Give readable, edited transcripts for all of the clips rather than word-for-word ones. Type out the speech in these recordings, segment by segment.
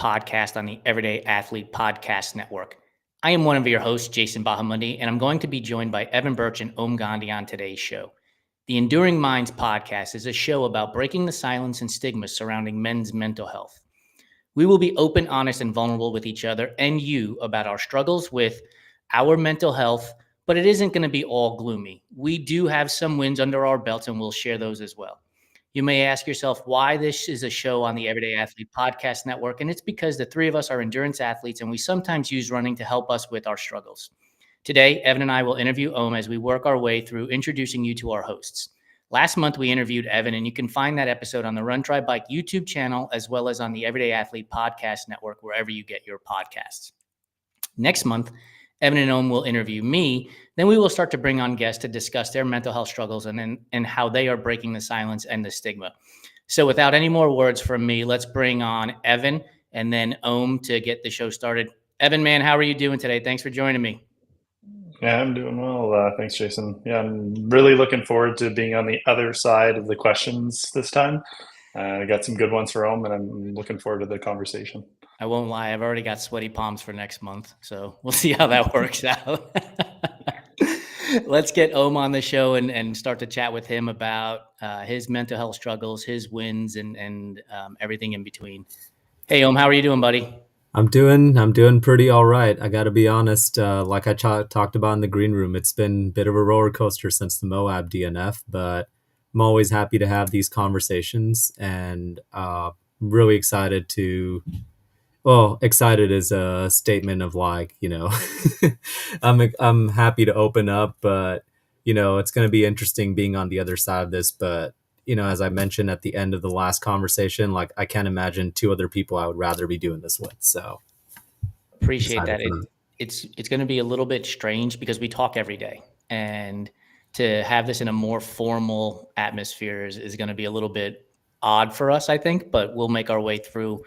podcast on the Everyday Athlete Podcast Network. I am one of your hosts, Jason Bahamundi, and I'm going to be joined by Evan Birch and Gandhi on today's show. The Enduring Minds podcast is a show about breaking the silence and stigma surrounding men's mental health. We will be open, honest, and vulnerable with each other and you about our struggles with our mental health, but it isn't going to be all gloomy. We do have some wins under our belts, and we'll share those as well. You may ask yourself why this is a show on the Everyday Athlete Podcast Network, and it's because the three of us are endurance athletes, and we sometimes use running to help us with our struggles. Today, Evan and I will interview as we work our way through introducing you to our hosts. Last month, we interviewed Evan, and you can find that episode on the Run Try Bike YouTube channel, as well as on the Everyday Athlete Podcast Network, wherever you get your podcasts. Next month, Evan and will interview me. Then we will start to bring on guests to discuss their mental health struggles and how they are breaking the silence and the stigma. So without any more words from me, let's bring on Evan and then to get the show started. Evan, man, how are you doing today? Thanks for joining me. Yeah, I'm doing well. Thanks, Jason. Yeah, I'm really looking forward to being on the other side of the questions this time. I got some good ones for and I'm looking forward to the conversation. I won't lie. I've already got sweaty palms for next month, so we'll see how that works out. Let's get on the show and start to chat with him about his mental health struggles, his wins, and everything in between. Hey, how are you doing, buddy? I'm doing pretty all right. I got to be honest. Like I talked about in the green room, it's been a bit of a roller coaster since the Moab DNF, but I'm always happy to have these conversations, and really excited to. Well, excited is a statement of I'm happy to open up, but it's going to be interesting being on the other side of this. But as I mentioned at the end of the last conversation, I can't imagine two other people I would rather be doing this with. So appreciate that. It's going to be a little bit strange because we talk every day, and to have this in a more formal atmosphere is going to be a little bit odd for us, I think, but we'll make our way through.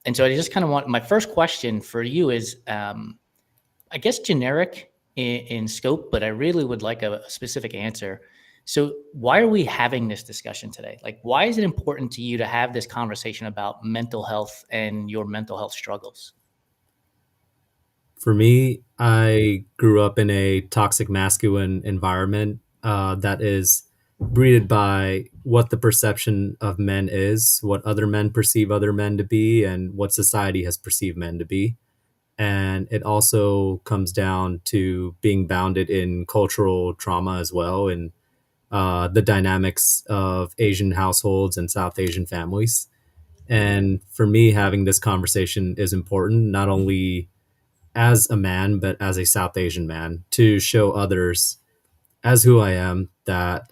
And so I just kind of want, my first question for you is, I guess generic in scope, but I really would like a specific answer. So why are we having this discussion today? Why is it important to you to have this conversation about mental health and your mental health struggles? For me, I grew up in a toxic masculine environment that is breeded by what the perception of men is, what other men perceive other men to be, and what society has perceived men to be. And it also comes down to being bounded in cultural trauma as well, and the dynamics of Asian households and South Asian families. And for me, having this conversation is important, not only as a man, but as a South Asian man, to show others as who I am, that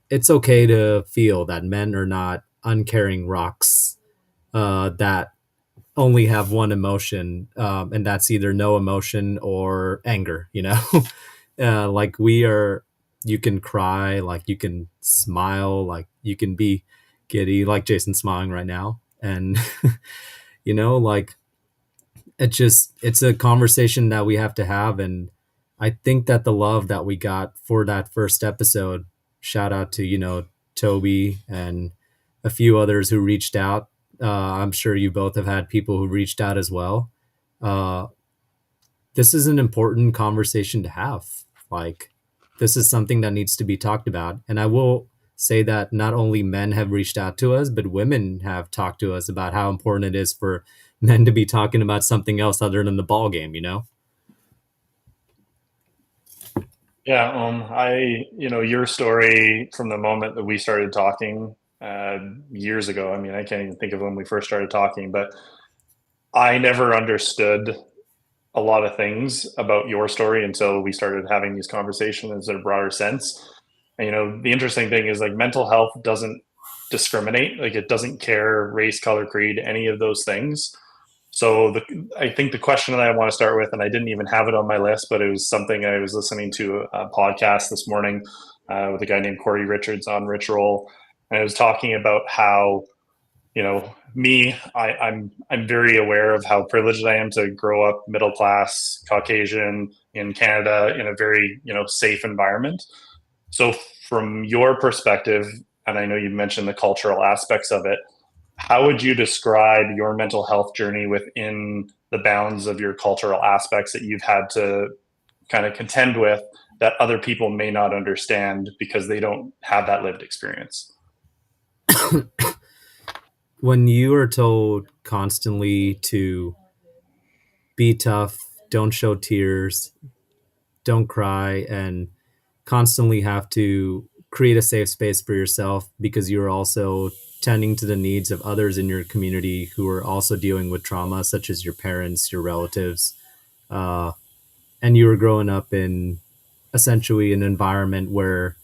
it's okay to feel that men are not uncaring rocks that only have one emotion, and that's either no emotion or anger. We are. You can cry, you can smile, you can be giddy, like Jason's smiling right now, and it's a conversation that we have to have. And I think that the love that we got for that first episode, shout out to, Toby and a few others who reached out. I'm sure you both have had people who reached out as well. This is an important conversation to have. This is something that needs to be talked about. And I will say that not only men have reached out to us, but women have talked to us about how important it is for men to be talking about something else other than the ball game, Yeah, your story from the moment that we started talking years ago. I mean, I can't even think of when we first started talking, but I never understood a lot of things about your story until we started having these conversations in a broader sense. And, the interesting thing is mental health doesn't discriminate. It doesn't care race, color, creed, any of those things. So I think the question that I want to start with, and I didn't even have it on my list, but it was something I was listening to a podcast this morning with a guy named Corey Richards on Rich Roll. And I was talking about how, I'm very aware of how privileged I am to grow up middle class, Caucasian in Canada in a very, safe environment. So from your perspective, and I know you mentioned the cultural aspects of it, how would you describe your mental health journey within the bounds of your cultural aspects that you've had to kind of contend with that other people may not understand because they don't have that lived experience? When you are told constantly to be tough, don't show tears, don't cry, and constantly have to create a safe space for yourself because you're also tending to the needs of others in your community who are also dealing with trauma, such as your parents, your relatives, uh, and you were growing up in essentially an environment where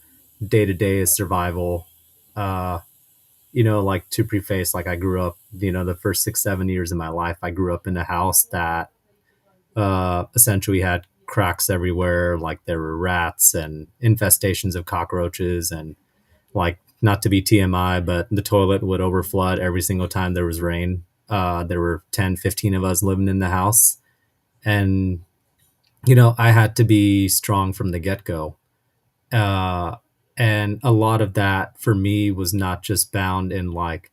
day to day is survival. Uh, like to preface, like I grew up, the first 6, 7 years of my life, I grew up in a house that essentially had cracks everywhere. Like there were rats and infestations of cockroaches, and like not to be TMI, but the toilet would overflood every single time there was rain. There were 10, 15 of us living in the house. And, I had to be strong from the get go. Uh, and a lot of that for me was not just bound in like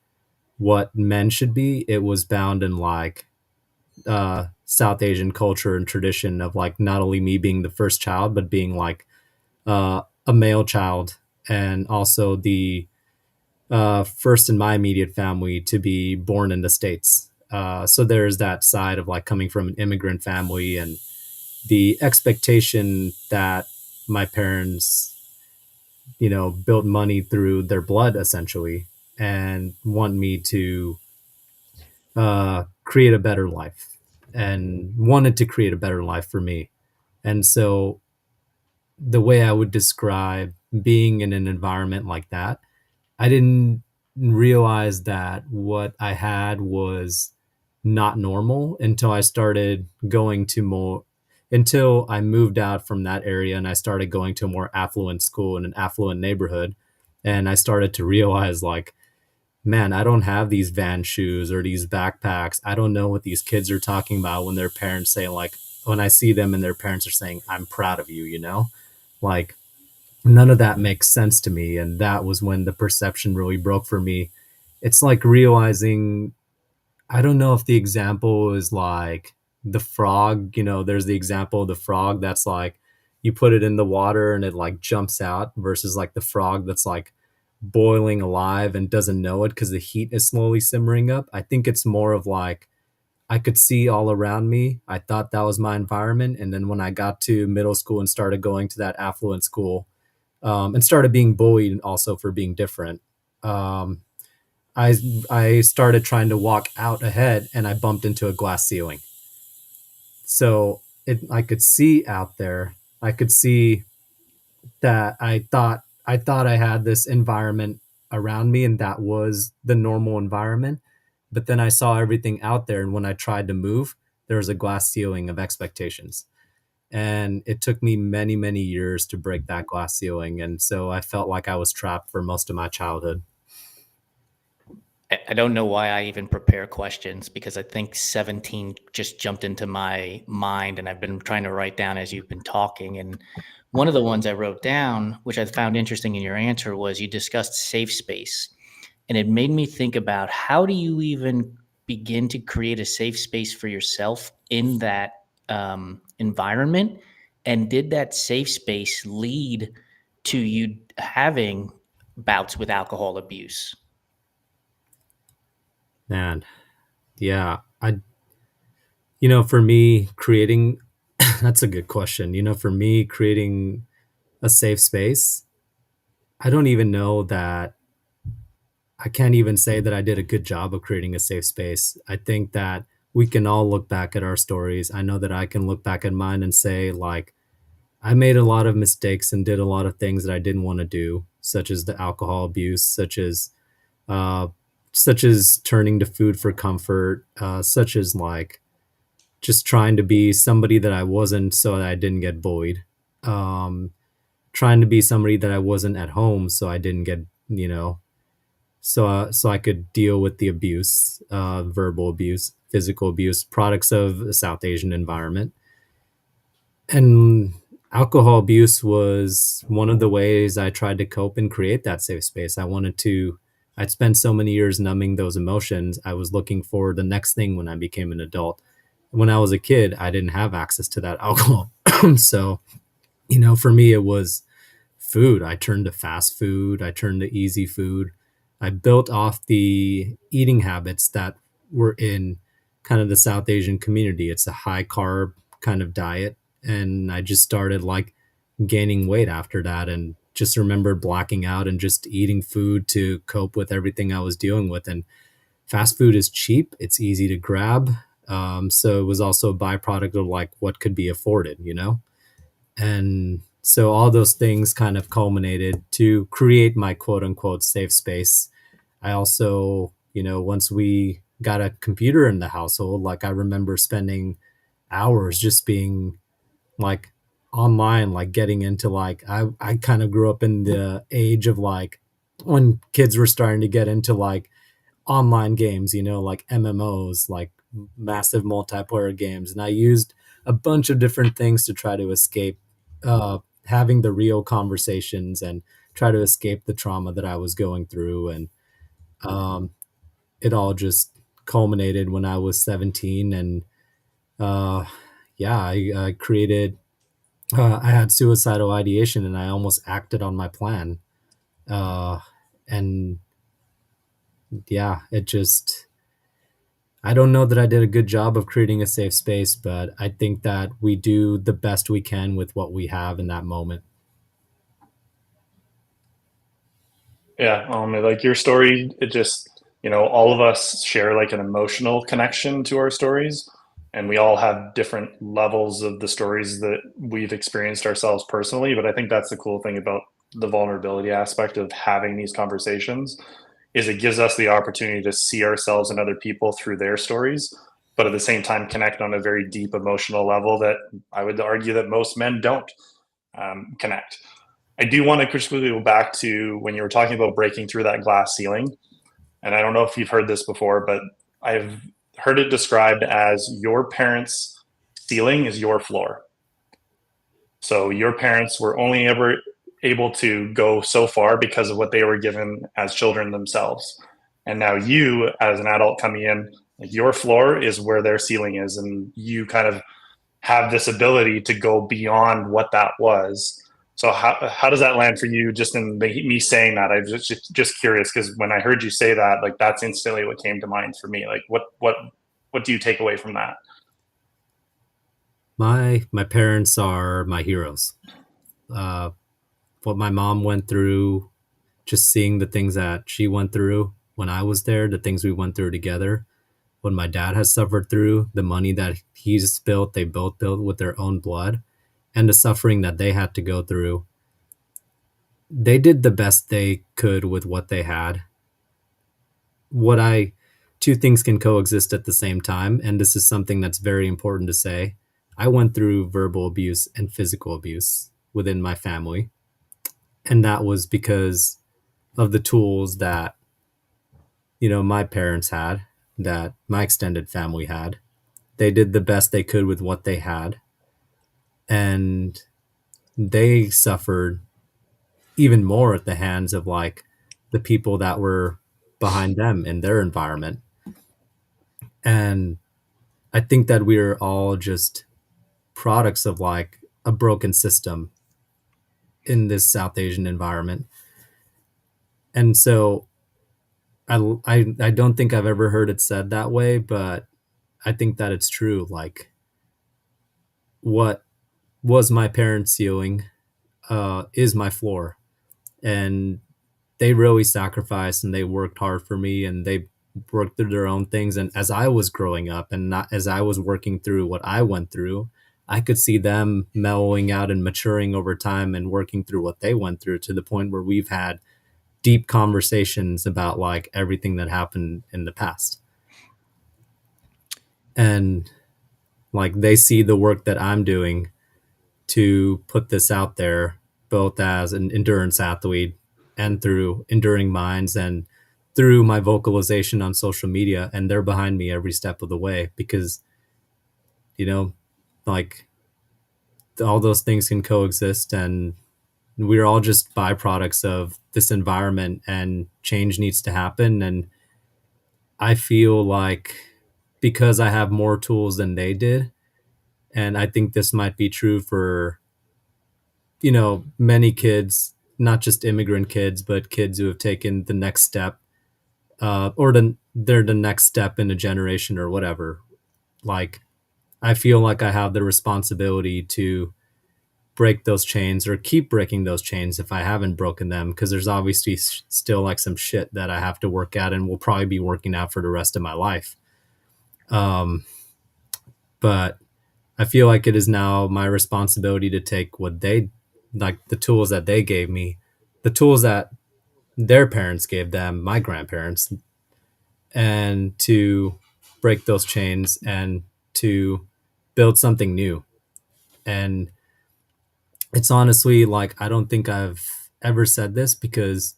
what men should be, it was bound in like South Asian culture and tradition of like not only me being the first child, but being like a male child, and also the first in my immediate family to be born in the States. So there's that side of like coming from an immigrant family and the expectation that my parents, built money through their blood essentially and want me to create a better life and wanted to create a better life for me. And so the way I would describe being in an environment like that, I didn't realize that what I had was not normal until I started going to more, until I moved out from that area and I started going to a more affluent school in an affluent neighborhood. And I started to realize, like, man, I don't have these van shoes or these backpacks. I don't know what these kids are talking about when their parents say, like, when I see them and their parents are saying, I'm proud of you, like none of that makes sense to me. And that was when the perception really broke for me. It's like realizing, I don't know if the example is like the frog, there's the example of the frog that's like you put it in the water and it like jumps out versus like the frog that's like boiling alive and doesn't know it because the heat is slowly simmering up. I think it's more of like I could see all around me. I thought that was my environment. And then when I got to middle school and started going to that affluent school, and started being bullied also for being different, um, I I started trying to walk out ahead and I bumped into a glass ceiling. So I could see out there. I could see that I thought I had this environment around me and that was the normal environment. But then I saw everything out there, and when I tried to move, there was a glass ceiling of expectations. And it took me many, many years to break that glass ceiling. And so I felt like I was trapped for most of my childhood. I don't know why I even prepare questions because I think 17 just jumped into my mind and I've been trying to write down as you've been talking. And one of the ones I wrote down, which I found interesting in your answer, was you discussed safe space. And it made me think about how do you even begin to create a safe space for yourself in that environment? And did that safe space lead to you having bouts with alcohol abuse? Man, yeah. For me, creating, that's a good question. For me, creating a safe space, I don't even know that I can't even say that I did a good job of creating a safe space. I think that we can all look back at our stories. I know that I can look back at mine and say, like, I made a lot of mistakes and did a lot of things that I didn't want to do, such as the alcohol abuse, uh, such as turning to food for comfort, such as like just trying to be somebody that I wasn't so that I didn't get bullied. Um, Trying to be somebody that I wasn't at home so I didn't get, so I could deal with the abuse, verbal abuse, physical abuse, products of a South Asian environment. And alcohol abuse was one of the ways I tried to cope and create that safe space. I'd spent so many years numbing those emotions. I was looking for the next thing when I became an adult. When I was a kid, I didn't have access to that alcohol. So, for me, it was food. I turned to fast food. I turned to easy food. I built off the eating habits that were in kind of the South Asian community. It's a high carb kind of diet. And I just started like gaining weight after that, and just remembered blacking out and just eating food to cope with everything I was dealing with. And fast food is cheap, it's easy to grab. So it was also a byproduct of like what could be afforded. And so all those things kind of culminated to create my quote unquote safe space. I also, once we got a computer in the household, like I remember spending hours just being like online, like getting into like I kind of grew up in the age of like when kids were starting to get into like online games, like MMOs, like massive multiplayer games. And I used a bunch of different things to try to escape having the real conversations and try to escape the trauma that I was going through. And um, it all just culminated when I was 17. And uh, yeah, I created, I had suicidal ideation and I almost acted on my plan. Uh, and yeah, it just, I don't know that I did a good job of creating a safe space, but I think that we do the best we can with what we have in that moment. Yeah, like your story, it just, all of us share like an emotional connection to our stories, and we all have different levels of the stories that we've experienced ourselves personally. But I think that's the cool thing about the vulnerability aspect of having these conversations is it gives us the opportunity to see ourselves and other people through their stories, but at the same time connect on a very deep emotional level that I would argue that most men don't connect. I do want to quickly go back to when you were talking about breaking through that glass ceiling. And I don't know if you've heard this before, but I've heard it described as your parents' ceiling is your floor. So your parents were only ever able to go so far because of what they were given as children themselves. And now you, as an adult coming in, like your floor is where their ceiling is, and you kind of have this ability to go beyond what that was. So how does that land for you? Just in me saying that, I was just curious because when I heard you say that, like that's instantly what came to mind for me. Like what do you take away from that? My parents are my heroes. Uh, what my mom went through, just seeing the things that she went through when I was there, the things we went through together, what my dad has suffered through, the money that he's built, they both built with their own blood, and the suffering that they had to go through. They did the best they could with what they had. What I Two things can coexist at the same time, and this is something that's very important to say. I went through verbal abuse and physical abuse within my family, and that was because of the tools that my parents had, that my extended family had. They did the best they could with what they had, and they suffered even more at the hands of like the people that were behind them in their environment. And I think that we are all just products of like a broken system in this South Asian environment. And so I don't think I've ever heard it said that way, but I think that it's true. Like what was my parents' ceiling is my floor. And they really sacrificed and they worked hard for me, and they worked through their own things. And as I was growing up and not as I was working through what I went through, I could see them mellowing out and maturing over time and working through what they went through to the point where we've had deep conversations about like everything that happened in the past. And like they see the work that I'm doing to put this out there, both as an endurance athlete and through Enduring Minds and through my vocalization on social media. And they're behind me every step of the way because, you know, like all those things can coexist. And we're all just byproducts of this environment, and change needs to happen. And I feel like because I have more tools than they did, and I think this might be true for, many kids, not just immigrant kids, but kids who have taken the next step, they're the next step in a generation or whatever. Like, I feel like I have the responsibility to break those chains or keep breaking those chains if I haven't broken them, because there's obviously still like some shit that I have to work at and will probably be working out for the rest of my life. Um, but I feel like it is now my responsibility to take the tools that they gave me, the tools that their parents gave them, my grandparents, and to break those chains and to build something new. And it's honestly like, I don't think I've ever said this, because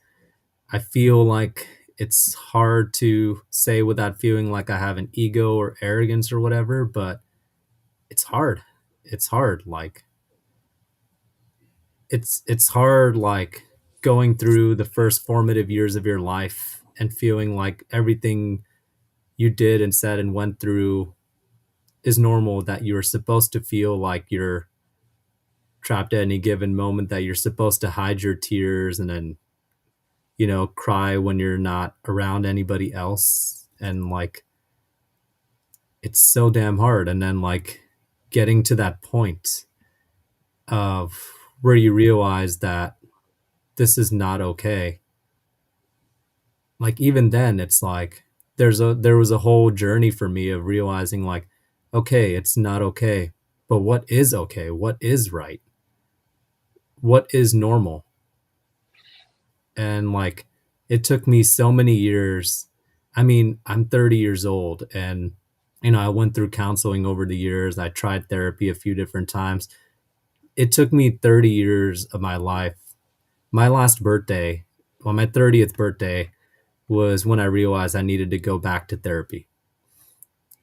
I feel like it's hard to say without feeling like I have an ego or arrogance or whatever, but it's hard. It's hard. Like, it's hard, like, going through the first formative years of your life and feeling like everything you did and said and went through is normal, that you're supposed to feel like you're trapped at any given moment, that you're supposed to hide your tears and then, cry when you're not around anybody else. And like, it's so damn hard. And then, like, getting to that point of where you realize that this is not okay. Like, even then, it's like there was a whole journey for me of realizing, like, okay, it's not okay, but what is okay? What is right? What is normal? And like, it took me so many years. I mean, I'm 30 years old, and I went through counseling over the years. I tried therapy a few different times. It took me 30 years of my life. My last birthday, well, my 30th birthday, was when I realized I needed to go back to therapy.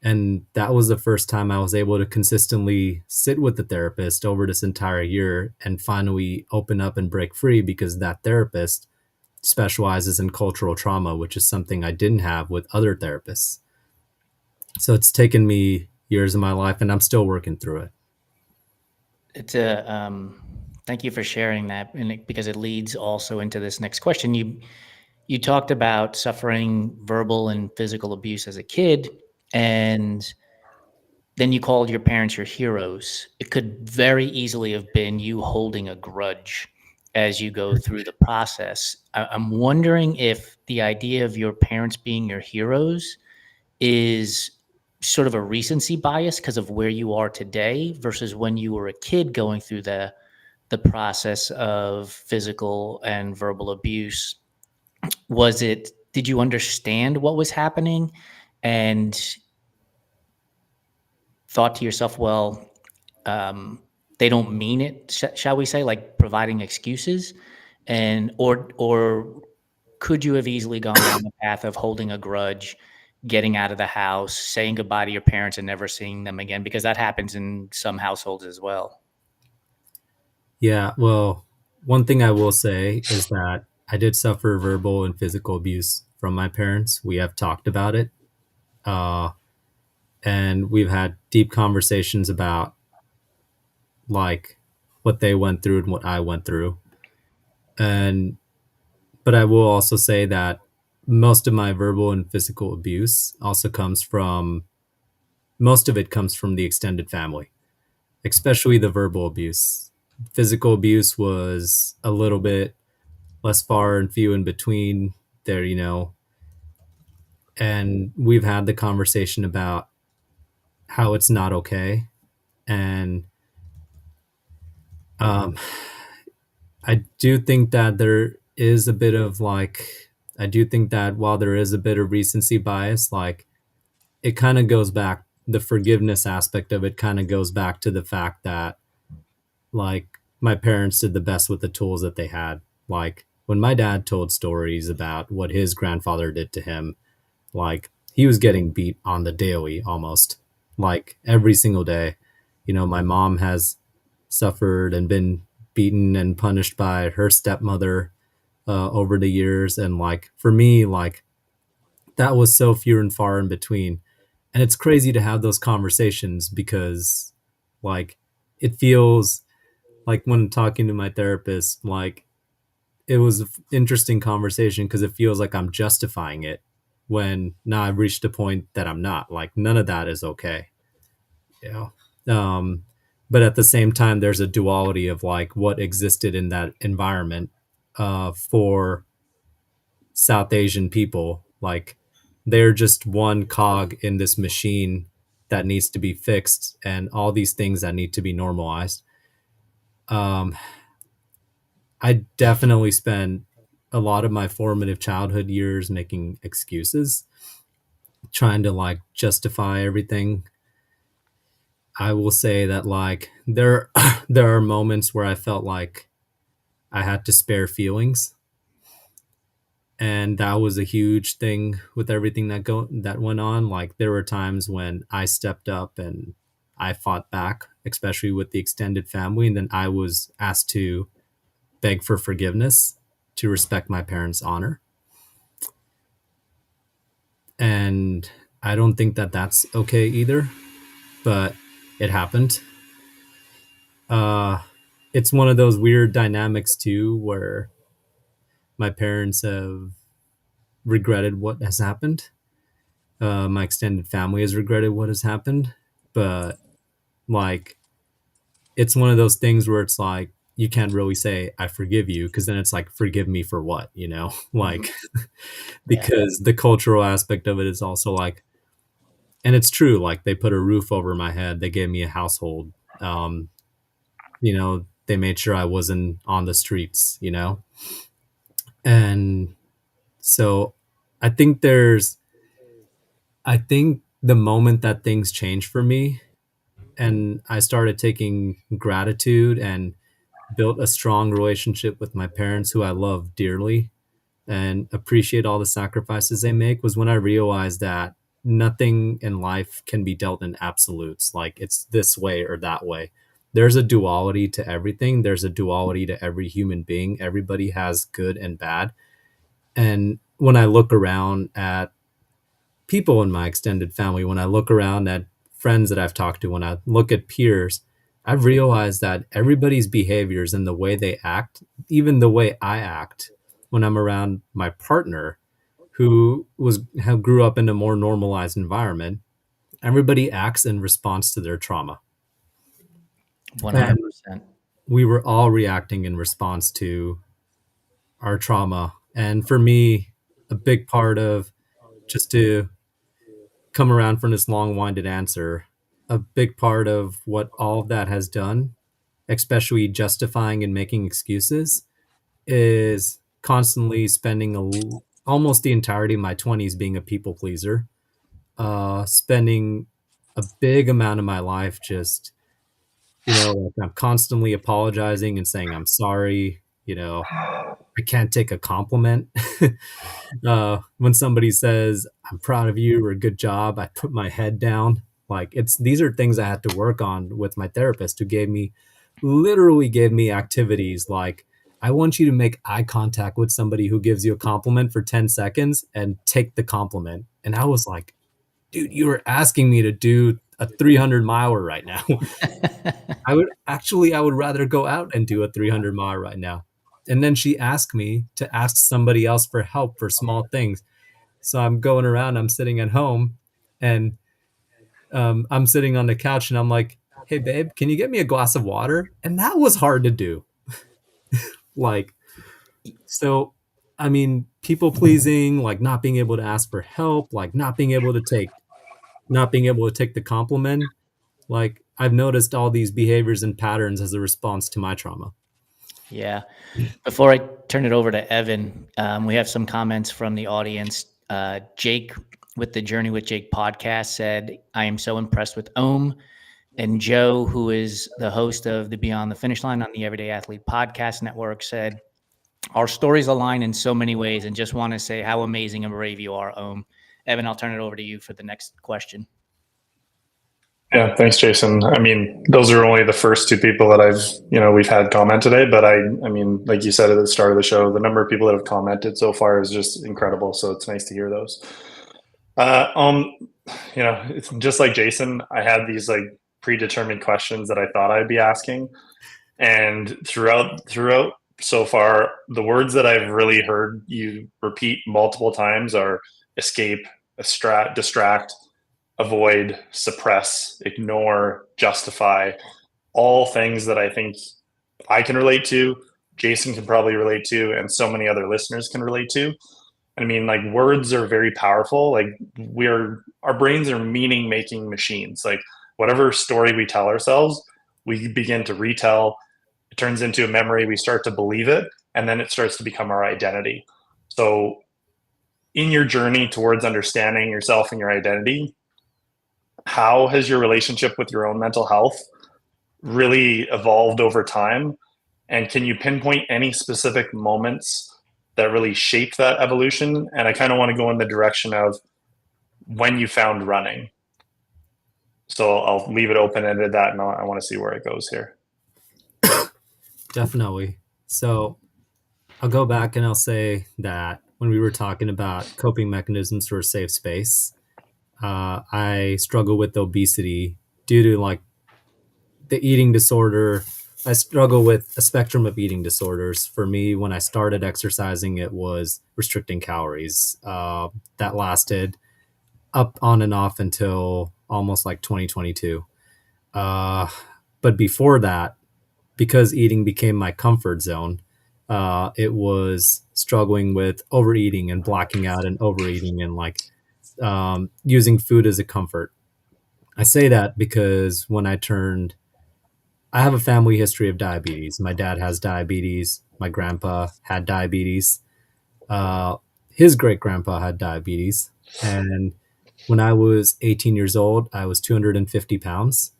And that was the first time I was able to consistently sit with the therapist over this entire year and finally open up and break free, because that therapist specializes in cultural trauma, which is something I didn't have with other therapists. So it's taken me years of my life, and I'm still working through it. It's a thank you for sharing that, and because it leads also into this next question. You talked about suffering verbal and physical abuse as a kid, and then you called your parents your heroes. It could very easily have been you holding a grudge as you go through the process. I'm wondering if the idea of your parents being your heroes is sort of a recency bias because of where you are today versus when you were a kid going through the process of physical and verbal abuse. Did you understand what was happening and thought to yourself, well, they don't mean it, shall we say, like providing excuses? And or could you have easily gone down the path of holding a grudge, getting out of the house, saying goodbye to your parents and never seeing them again? Because that happens in some households as well. Yeah, well, one thing I will say is that I did suffer verbal and physical abuse from my parents. We have talked about it. Uh, and we've had deep conversations about, like, what they went through and what I went through. And but I will also say that most of my verbal and physical abuse also comes from most of it comes from the extended family, especially the verbal abuse. Physical abuse was a little bit less far and few in between there, and we've had the conversation about how it's not okay. And um, I do think that there is a bit of like, I do think that while there is a bit of recency bias, like, it kind of goes back, the forgiveness aspect of it kind of goes back to the fact that, like, my parents did the best with the tools that they had. Like, when my dad told stories about what his grandfather did to him, like, he was getting beat on the daily almost, like every single day. My mom has suffered and been beaten and punished by her stepmother over the years. And like for me, like that was so few and far in between. And it's crazy to have those conversations because like it feels like when talking to my therapist, like it was an interesting conversation because it feels like I'm justifying it when now I've reached a point that I'm not. Like none of that is okay. You know? But at the same time, there's a duality of like what existed in that environment for South Asian people. Like they're just one cog in this machine that needs to be fixed and all these things that need to be normalized. Um, I definitely spent a lot of my formative childhood years making excuses, trying to like justify everything. I will say that like there there are moments where I felt like I had to spare feelings, and that was a huge thing with everything that went on. Like there were times when I stepped up and I fought back, especially with the extended family, and then I was asked to beg for forgiveness to respect my parents' honor. And I don't think that that's okay either, but it happened. Uh, it's one of those weird dynamics too, where my parents have regretted what has happened. My extended family has regretted what has happened, but like it's one of those things where it's like you can't really say I forgive you because then it's like forgive me for what, you know? Like Yeah. because the cultural aspect of it is also like, and it's true, like they put a roof over my head, they gave me a household, um, you know, they made sure I wasn't on the streets, you know? And so I think I think the moment that things changed for me and I started taking gratitude and built a strong relationship with my parents who I love dearly and appreciate all the sacrifices they make was when I realized that nothing in life can be dealt in absolutes. Like it's this way or that way. There's a duality to everything. There's a duality to every human being. Everybody has good and bad. And when I look around at people in my extended family, when I look around at friends that I've talked to, when I look at peers, I've realized that everybody's behaviors and the way they act, even the way I act when I'm around my partner who grew up in a more normalized environment, everybody acts in response to their trauma. And 100%. we were all reacting in response to our trauma. And for me, a big part of just to come around from this long-winded answer, a big part of what all of that has done, especially justifying and making excuses, is constantly spending almost the entirety of my 20s being a people pleaser, spending a big amount of my life just, you know, like I'm constantly apologizing and saying I'm sorry, you know, I can't take a compliment. When somebody says, I'm proud of you or good job, I put my head down. Like these are things I had to work on with my therapist who literally gave me activities like, I want you to make eye contact with somebody who gives you a compliment for 10 seconds and take the compliment. And I was like, dude, you were asking me to do a 300 miler right now. I would rather go out and do a 300 mile right now. And then she asked me to ask somebody else for help for small things. So I'm going around, I'm sitting at home and I'm sitting on the couch and I'm like, hey, babe, can you get me a glass of water? And that was hard to do. Like, so, I mean, people pleasing, like not being able to ask for help, like not being able to take the compliment. Like I've noticed all these behaviors and patterns as a response to my trauma. Yeah. Before I turn it over to Evan, we have some comments from the audience. Jake with the Journey with Jake podcast said, I am so impressed with Ohm. And Joe, who is the host of the Beyond the Finish Line on the Everyday Athlete Podcast Network, said, our stories align in so many ways and just want to say how amazing and brave you are, Ohm. Evan, I'll turn it over to you for the next question. Yeah, thanks, Jason. I mean, those are only the first two people that we've had comment today. But I mean, like you said at the start of the show, the number of people that have commented so far is just incredible. So it's nice to hear those. Uh, um, it's just like Jason. I had these like predetermined questions that I thought I'd be asking, and throughout so far, the words that I've really heard you repeat multiple times are escape, distract, avoid, suppress, ignore, justify, all things that I think I can relate to, Jason can probably relate to, and so many other listeners can relate to. I mean, like words are very powerful. Like our brains are meaning making machines. Like whatever story we tell ourselves, we begin to retell. It turns into a memory. We start to believe it, and then it starts to become our identity. So, in your journey towards understanding yourself and your identity, how has your relationship with your own mental health really evolved over time? And can you pinpoint any specific moments that really shaped that evolution? And I kind of want to go in the direction of when you found running. So I'll leave it open ended that, and I want to see where it goes here. Definitely. So I'll go back and I'll say that when we were talking about coping mechanisms for a safe space, I struggle with obesity due to like the eating disorder. I struggle with a spectrum of eating disorders. For me, when I started exercising, it was restricting calories. That lasted up on and off until almost like 2022. But before that, because eating became my comfort zone, it was struggling with overeating and blacking out and overeating and like using food as a comfort. I say that because I have a family history of diabetes. My dad has diabetes. My grandpa had diabetes. His great grandpa had diabetes. And when I was 18 years old, I was 250 pounds.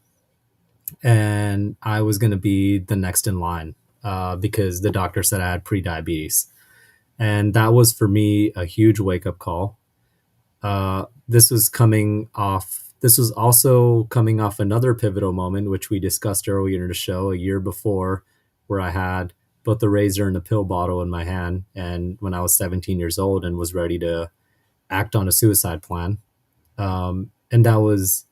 And I was going to be the next in line because the doctor said I had pre-diabetes. And that was for me a huge wake up call. This was coming off. This was also coming off another pivotal moment, which we discussed earlier in the show, a year before, where I had both the razor and a pill bottle in my hand, and when I was 17 years old and was ready to act on a suicide plan. And that was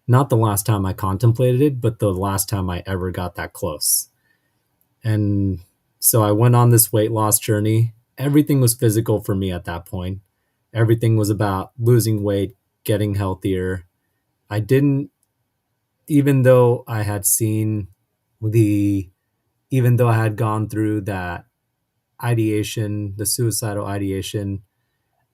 not the last time I contemplated it, but the last time I ever got that close. And so I went on this weight loss journey. Everything was physical for me at that point. Everything was about losing weight, getting healthier. I didn't, even though I had seen even though I had gone through that ideation, the suicidal ideation,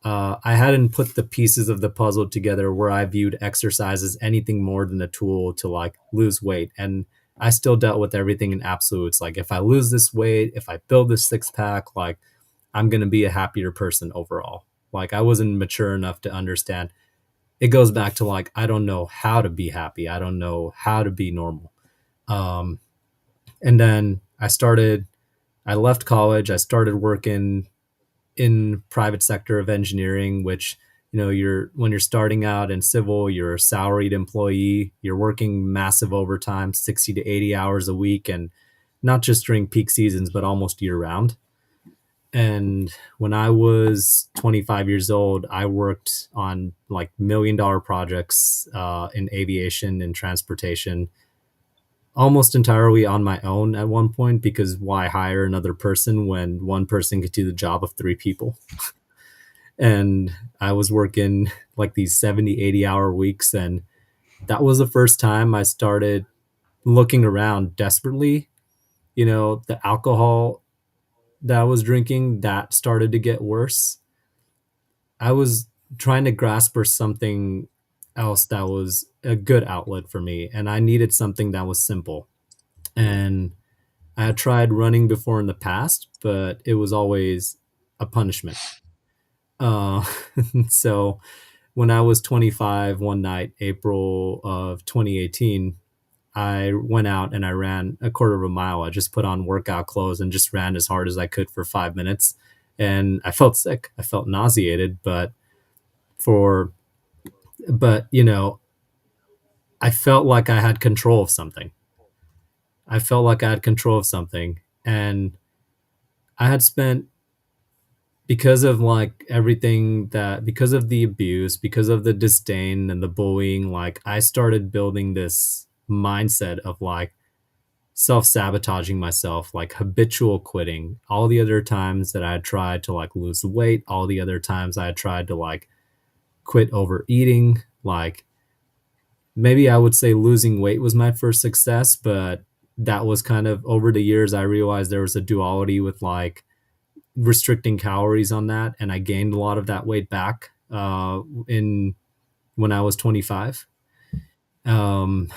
I hadn't put the pieces of the puzzle together where I viewed exercise as anything more than a tool to like lose weight. And I still dealt with everything in absolutes. Like if I lose this weight, if I build this six pack, like I'm going to be a happier person overall. Like I wasn't mature enough to understand. It goes back to like, I don't know how to be happy. I don't know how to be normal. Um, and then I left college. I started working in private sector of engineering, which, you know, when you're starting out in civil, you're a salaried employee, you're working massive overtime, 60 to 80 hours a week, and not just during peak seasons, but almost year round. And when I was 25 years old, I worked on like $1 million projects in aviation and transportation, almost entirely on my own at one point, because why hire another person when one person could do the job of three people? And I was working like these 70, 80-hour weeks. And that was the first time I started looking around desperately. You know, the alcohol that I was drinking, that started to get worse. I was trying to grasp for something else that was a good outlet for me. And I needed something that was simple. And I had tried running before in the past, but it was always a punishment. Uh, so when I was 25, one night, April of 2018, I went out and I ran a quarter of a mile. I just put on workout clothes and just ran as hard as I could for 5 minutes. And I felt sick. I felt nauseated, but you know, I felt like I had control of something. I felt like I had control of something. And I had spent, because of like everything that, because of the abuse, because of the disdain and the bullying, like I started building this mindset of like self-sabotaging myself, like habitual quitting. All the other times that I had tried to like lose weight, all the other times I had tried to like quit overeating, like maybe I would say losing weight was my first success, but that was kind of over the years I realized there was a duality with like restricting calories on that, and I gained a lot of that weight back in when I was 25. Um,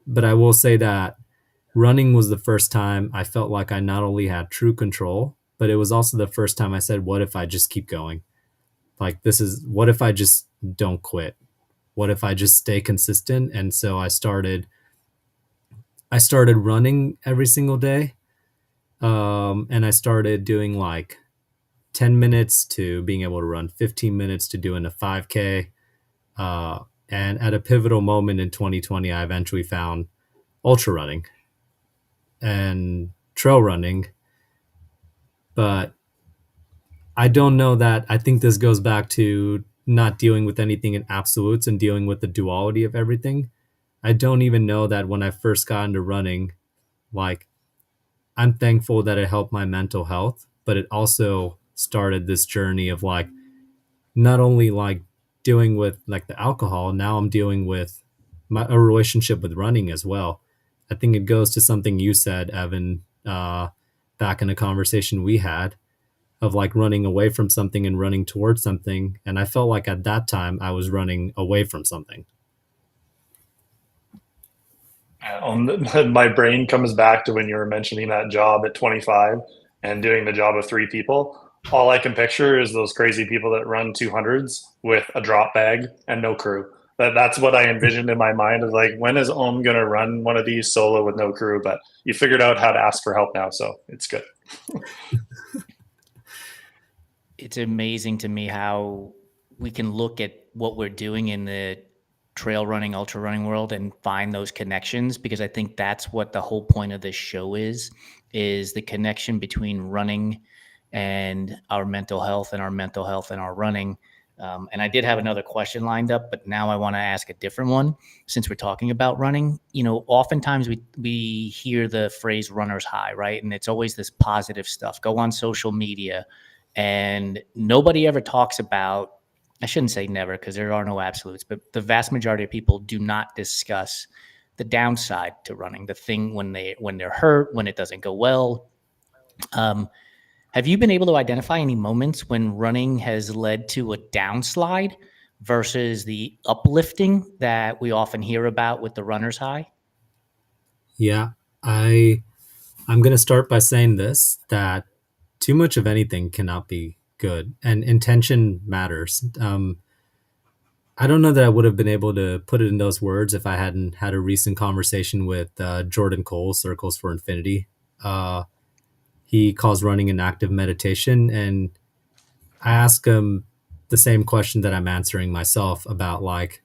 but I will say that running was the first time I felt like I not only had true control, but it was also the first time I said, "What if I just keep going? Like this is what if I just don't quit? What if I just stay consistent?" And so I started running every single day, and I started doing like 10 minutes to being able to run 15 minutes to doing a 5K. Uh, and at a pivotal moment in 2020, I eventually found ultra running and trail running. But I don't know that. I think this goes back to not dealing with anything in absolutes and dealing with the duality of everything. I don't even know that when I first got into running, like, I'm thankful that it helped my mental health, but it also started this journey of like, not only like dealing with like the alcohol, now I'm dealing with a relationship with running as well. I think it goes to something you said, Evan, back in a conversation we had of like running away from something and running towards something. And I felt like at that time I was running away from something. My brain comes back to when you were mentioning that job at 25 and doing the job of three people. All I can picture is those crazy people that run 200s with a drop bag and no crew. That's what I envisioned in my mind, is like, when is Om going to run one of these solo with no crew? But you figured out how to ask for help now, so it's good. It's amazing to me how we can look at what we're doing in the trail running, ultra running world and find those connections, because I think that's what the whole point of this show is the connection between running and our mental health, and our mental health and our running. And I did have another question lined up, but now I want to ask a different one since we're talking about running. You know, oftentimes we hear the phrase runner's high, right? And it's always this positive stuff. Go on social media, and nobody ever talks about, I shouldn't say never because there are no absolutes, but the vast majority of people do not discuss the downside to running, the thing when they're hurt, when it doesn't go well. Um, have you been able to identify any moments when running has led to a downslide versus the uplifting that we often hear about with the runner's high? Yeah, I'm going to start by saying this, that too much of anything cannot be good, and intention matters. I don't know that I would have been able to put it in those words if I hadn't had a recent conversation with Jordan Cole, Circles for Infinity. Uh, he calls running an active meditation, and I ask him the same question that I'm answering myself about, like,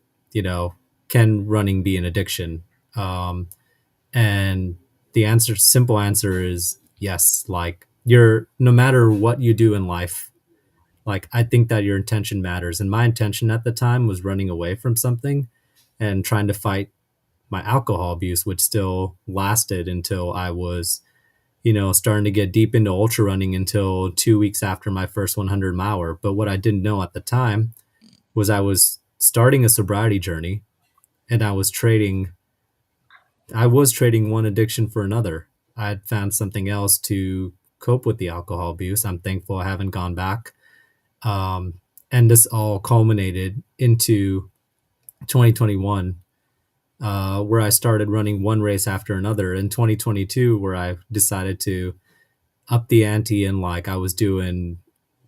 can running be an addiction? And the simple answer is yes. Like, no matter what you do in life, like, I think that your intention matters. And my intention at the time was running away from something and trying to fight my alcohol abuse, which still lasted until I was, starting to get deep into ultra running until 2 weeks after my first 100 miler. But what I didn't know at the time was I was starting a sobriety journey, and I was trading one addiction for another. I had found something else to cope with the alcohol abuse. I'm thankful I haven't gone back. Um, and this all culminated into 2021, where I started running one race after another. In 2022, where I decided to up the ante, and like I was doing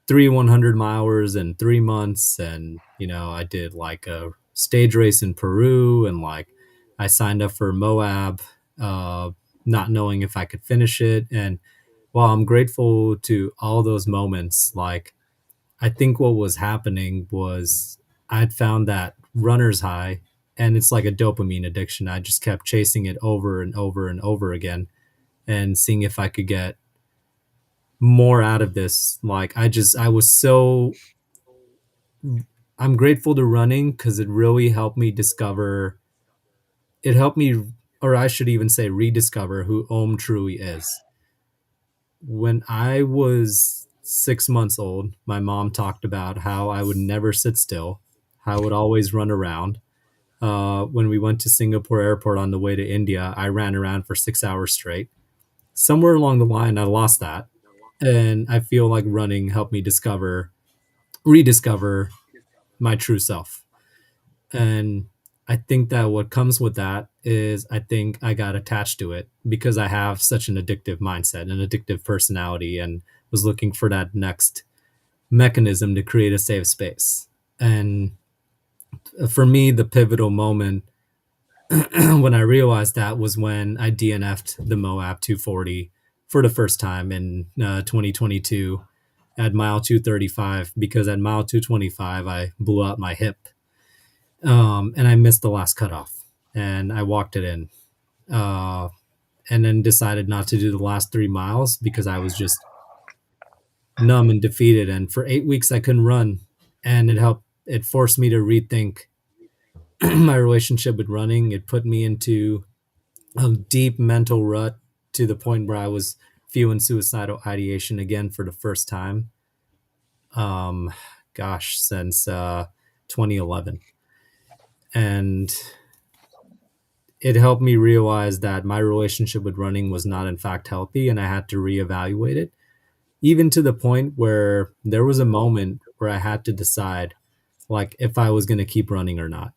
100 milers in 3 months, and I did like a stage race in Peru, and like I signed up for Moab, uh, not knowing if I could finish it. And while I'm grateful to all those moments, like, I think what was happening was I'd found that runner's high And it's like a dopamine addiction. I just kept chasing it over and over and over again and seeing if I could get more out of this. Like I was so I'm grateful to running because it really helped me discover it helped me, or I should even say rediscover who Om truly is. When I was 6 months old, my mom talked about how I would never sit still, how I would always run around. When we went to Singapore airport on the way to India, I ran around for 6 hours straight. Somewhere along the line, I lost that. And I feel like running helped me rediscover my true self. And I think that what comes with that is I think I got attached to it because I have such an addictive mindset, an addictive personality, and was looking for that next mechanism to create a safe space. And for me, the pivotal moment when I realized that was when I DNF'd the Moab 240 for the first time in 2022 at mile 235, because at mile 225, I blew out my hip, and I missed the last cutoff, and I walked it in, uh, and then decided not to do the last 3 miles because I was just numb and defeated. And for 8 weeks, I couldn't run, and it forced me to rethink my relationship with running. It put me into a deep mental rut to the point where I was feeling suicidal ideation again for the first time. Since 2011. And it helped me realize that my relationship with running was not in fact healthy, and I had to reevaluate it, even to the point where there was a moment where I had to decide like if I was going to keep running or not.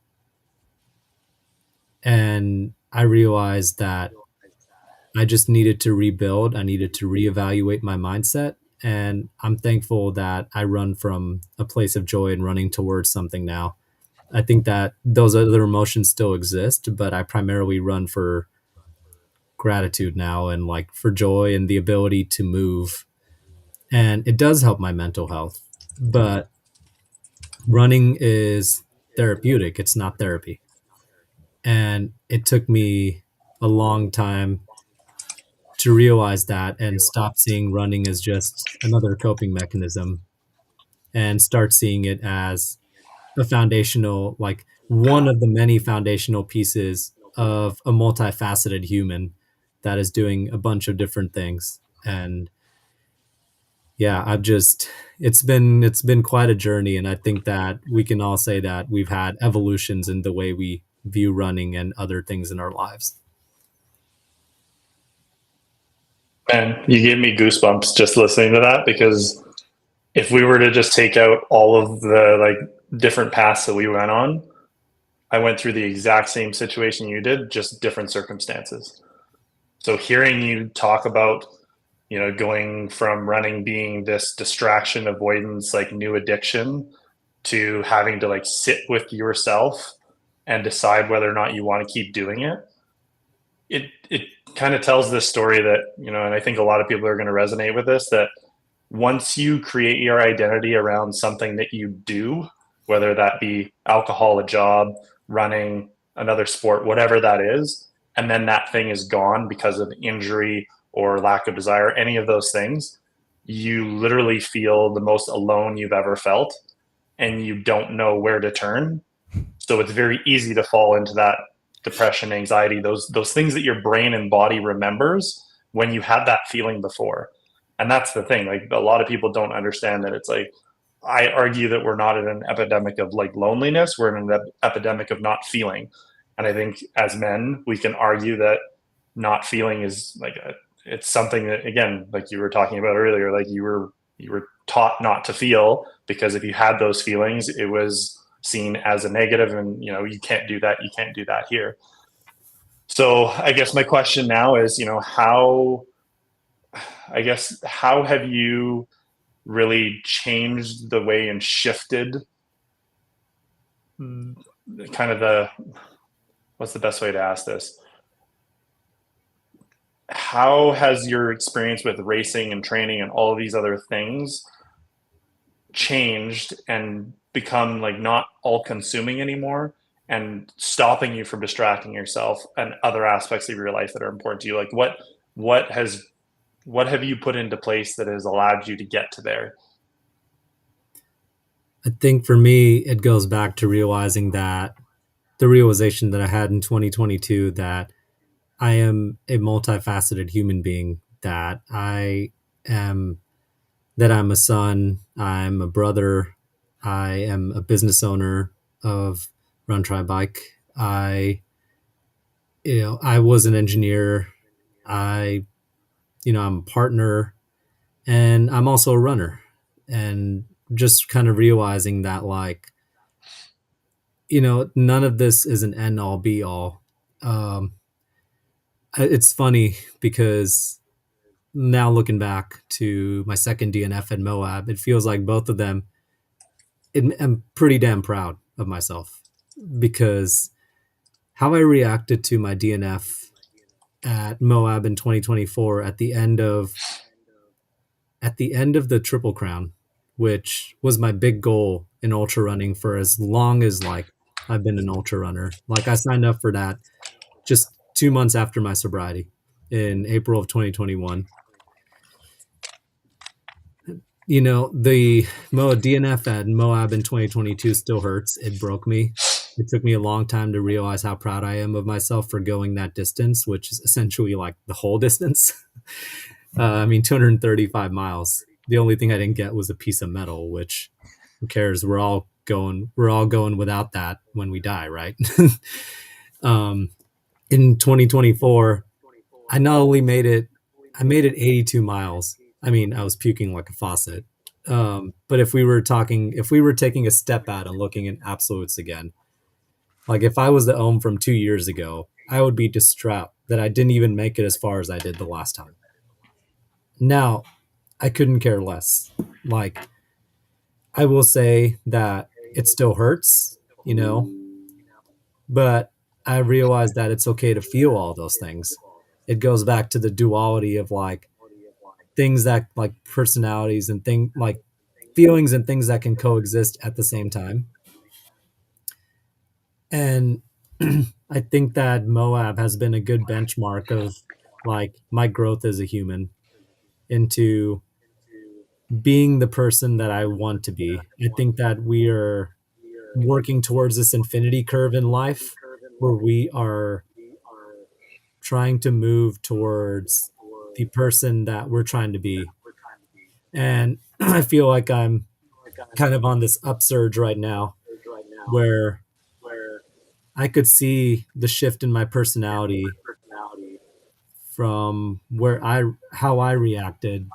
And I realized that I just needed to rebuild. I needed to reevaluate my mindset. And I'm thankful that I run from a place of joy and running towards something now. I think that those other emotions still exist, but I primarily run for gratitude now and like for joy and the ability to move. And it does help my mental health. But running is therapeutic, it's not therapy. And it took me a long time to realize that and stop seeing running as just another coping mechanism and start seeing it as a foundational, like one of the many foundational pieces of a multifaceted human that is doing a bunch of different things. And yeah, it's been quite a journey. And I think that we can all say that we've had evolutions in the way we view running and other things in our lives. Man, you gave me goosebumps just listening to that, because if we were to just take out all of the like different paths that we went on, I went through the exact same situation you did, just different circumstances. So hearing you talk about, going from running being this distraction, avoidance, like new addiction, to having to like sit with yourself and decide whether or not you want to keep doing it, it kind of tells this story that, and I think a lot of people are going to resonate with this, that once you create your identity around something that you do, whether that be alcohol, a job, running, another sport, whatever that is, and then that thing is gone because of injury or lack of desire, any of those things, you literally feel the most alone you've ever felt, and you don't know where to turn. So it's very easy to fall into that depression, anxiety, those things that your brain and body remembers when you had that feeling before. And that's the thing, like a lot of people don't understand that. It's like, I argue that we're not in an epidemic of like loneliness, we're in an epidemic of not feeling. And I think as men, we can argue that not feeling is like it's something that, again, like you were talking about earlier, like you were taught not to feel, because if you had those feelings, it was seen as a negative, and you can't do that, you can't do that here. So I guess my question now is, how have you really changed the way and shifted kind of what's the best way to ask this? How has your experience with racing and training and all of these other things changed and become like not all consuming anymore? and stopping you from distracting yourself and other aspects of your life that are important to you? Like what has what have you put into place that has allowed you to get to there? I think for me, it goes back to realizing that the realization that I had in 2022 that I am a multifaceted human being, am that I'm a son, I'm a brother, I am a business owner of Run Try Bike. I was an engineer. I, I'm a partner, and I'm also a runner. And just kind of realizing that, like, none of this is an end all be all. Um, it's funny because now looking back to my second DNF at Moab, it feels like both of them, I'm pretty damn proud of myself because how I reacted to my DNF at Moab in 2024 at the end of the Triple Crown, which was my big goal in ultra running for as long as like I've been an ultra runner. Like I signed up for that just 2 months after my sobriety in April of 2021. The DNF at Moab in 2022 still hurts. It broke me. It took me a long time to realize how proud I am of myself for going that distance, which is essentially like the whole distance. 235 miles. The only thing I didn't get was a piece of metal, which who cares? We're all going without that when we die, right? In 2024, I not only made it, I made it 82 miles. I mean, I was puking like a faucet. But if we were taking a step out and looking at absolutes again, like if I was the Ohm from 2 years ago, I would be distraught that I didn't even make it as far as I did the last time. Now, I couldn't care less. Like, I will say that it still hurts, but I realized that it's okay to feel all those things. It goes back to the duality of like things that like personalities and like feelings and things that can coexist at the same time. And I think that Moab has been a good benchmark of like my growth as a human into being the person that I want to be. I think that we are working towards this infinity curve in life where we are trying to move towards the person that we're trying to be. And I feel like I'm kind of on this upsurge right now where I could see the shift in my personality from how I reacted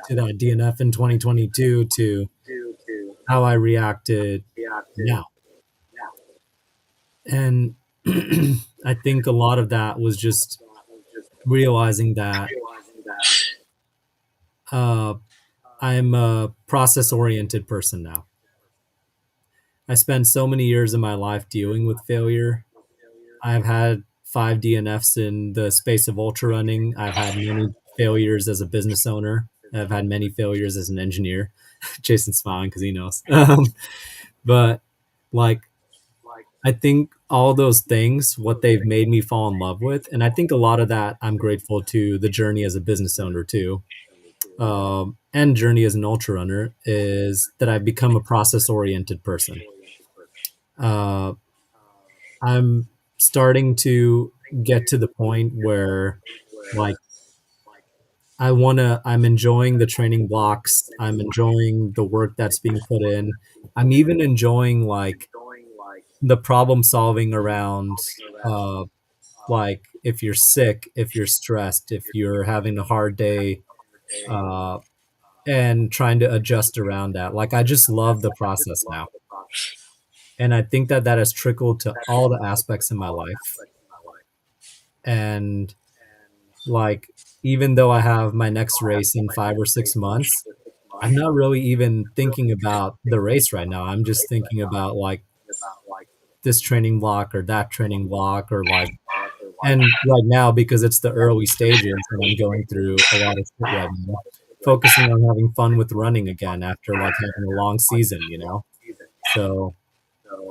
to that DNF in 2022 to how I reacted now. And I think a lot of that was just realizing that I'm a process-oriented person now. I spent so many years of my life dealing with failure. I've had 5 DNFs in the space of ultra running. I've had many failures as a business owner. I've had many failures as an engineer. Jason's smiling because he knows. But like, I think all those things, what they've made me fall in love with, and I think a lot of that I'm grateful to the journey as a business owner too, and journey as an ultra runner, is that I've become a process-oriented person. I'm starting to get to the point where like I'm enjoying the training blocks. I'm enjoying the work that's being put in. I'm even enjoying like the problem solving around like if you're sick, if you're stressed, if you're having a hard day, and trying to adjust around that. Like I just love the process now. And I think that has trickled to all the aspects in my life. And like, even though I have my next race in 5 or 6 months, I'm not really even thinking about the race right now. I'm just thinking about like this training block or that training block or like, and right now, because it's the early stages and I'm going through a lot of shit right now, focusing on having fun with running again after like having a long season, So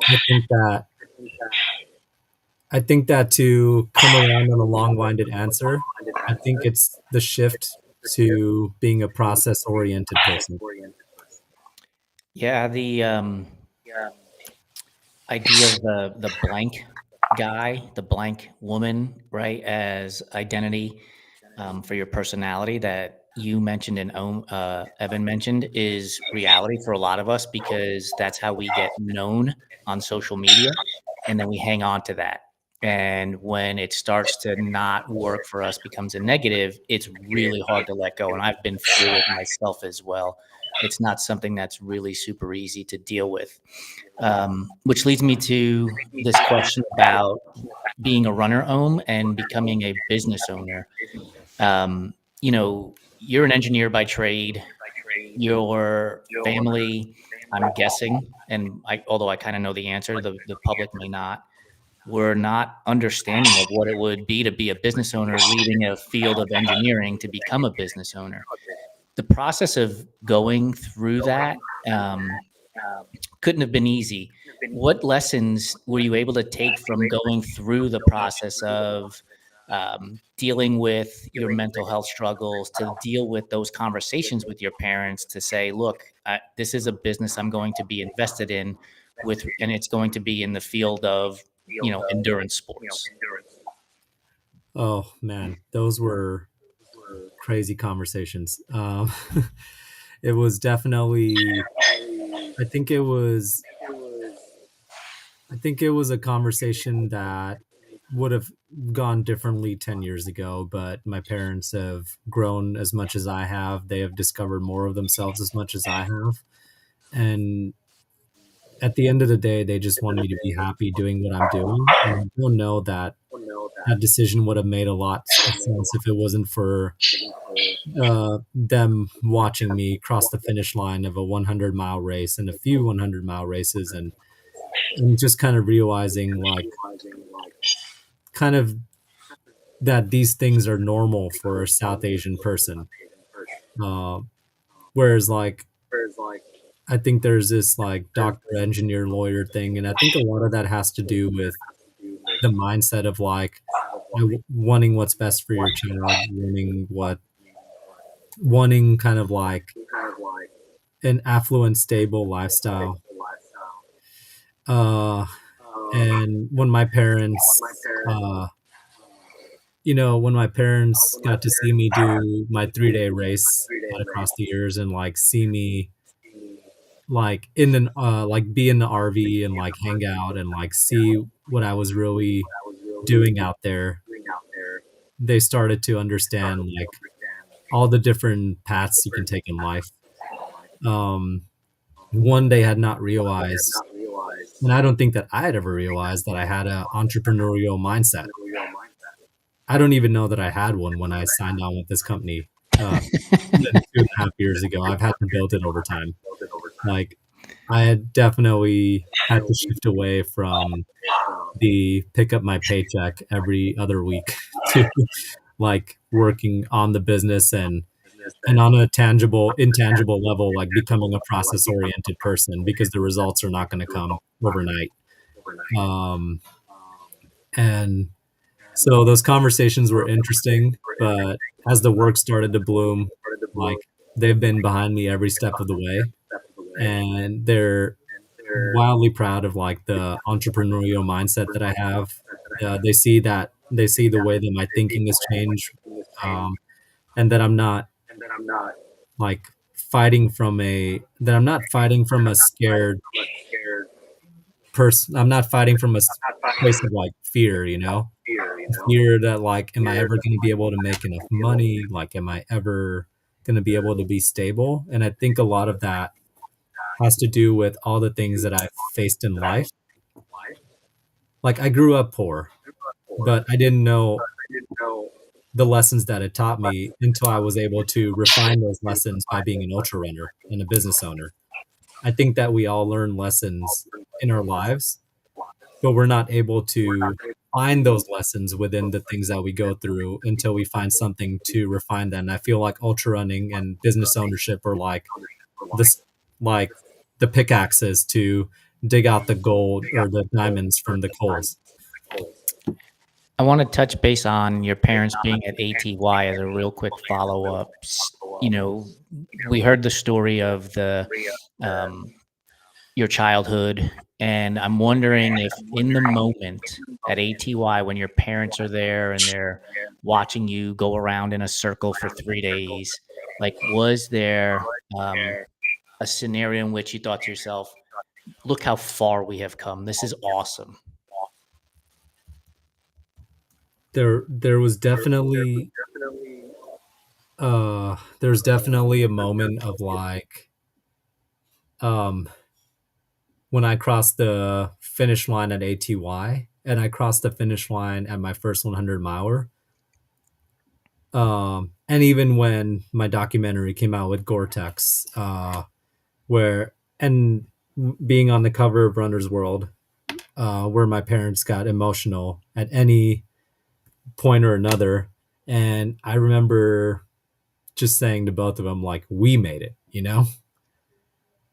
I think that I think that to come around on a long-winded answer, I think it's the shift to being a process-oriented person. Yeah, the idea of the blank guy, the blank woman, right, as identity for your personality that you mentioned and Evan mentioned is reality for a lot of us because that's how we get known on social media, and then we hang on to that. And when it starts to not work for us, becomes a negative, it's really hard to let go. And I've been through it myself as well. It's not something that's really super easy to deal with. Which leads me to this question about being a runner ohm and becoming a business owner. Um, you're an engineer by trade. Your family, I'm guessing, and although I kind of know the answer, the public may not, were not understanding of what it would be to be a business owner, leaving a field of engineering to become a business owner. The process of going through that, couldn't have been easy. What lessons were you able to take from going through the process of dealing with your mental health struggles, to deal with those conversations with your parents, to say, look, this is a business I'm going to be invested in and it's going to be in the field of, endurance sports. Oh man, those were crazy conversations. It was definitely, I think it was, I think it was a conversation that would have gone differently 10 years ago, but my parents have grown as much as I have. They have discovered more of themselves as much as I have. And at the end of the day, they just want me to be happy doing what I'm doing. And I don't know that that decision would have made a lot of sense if it wasn't for them watching me cross the finish line of a 100-mile race and a few 100-mile races, and just kind of realizing like kind of that these things are normal for a South Asian person. Uh, whereas like I think there's this like doctor, engineer, lawyer thing, and I think a lot of that has to do with the mindset of like wanting what's best for your child, wanting kind of like an affluent, stable lifestyle. Uh, and when my parents, when my parents got to see me do my 3-day race out across the years and like see me like like be in the RV and like hang out and like see what I was really doing out there, they started to understand like all the different paths you can take in life. One they had not realized, and I don't think that I had ever realized, that I had an entrepreneurial mindset. I don't even know that I had one when I signed on with this company 2.5 years ago. I've had to build it over time. Like I had definitely had to shift away from the pick up my paycheck every other week to like working on the business and on a intangible level, like becoming a process oriented person, because the results are not going to come overnight. And so those conversations were interesting, but as the work started to bloom, like they've been behind me every step of the way, and they're wildly proud of like the entrepreneurial mindset that I have. They see the way that my thinking has changed, and that I'm not like I'm not fighting from a scared person. I'm not fighting from a place of like fear, fear that like, am I ever going to be able to make enough money? Like, am I ever going to be able to be stable? And I think a lot of that has to do with all the things that I've faced in life. Like I grew up poor, but I didn't know the lessons that it taught me until I was able to refine those lessons by being an ultra runner and a business owner. I think that we all learn lessons in our lives, but we're not able to find those lessons within the things that we go through until we find something to refine them. And I feel like ultra running and business ownership are like this, like the pickaxes to dig out the gold or the diamonds from the coals. I want to touch base on your parents being at ATY as a real quick follow up. We heard the story of the um, your childhood, and I'm wondering if in the moment at ATY when your parents are there and they're watching you go around in a circle for 3 days, like was there a scenario in which you thought to yourself, "Look how far we have come. This is awesome." There was definitely there's definitely a moment of like um when I crossed the finish line at ATY and I crossed the finish line at my first 100 miler. And even when my documentary came out with Gore-Tex, where and being on the cover of Runner's World, where my parents got emotional at any point or another, and I remember just saying to both of them, like, "We made it,"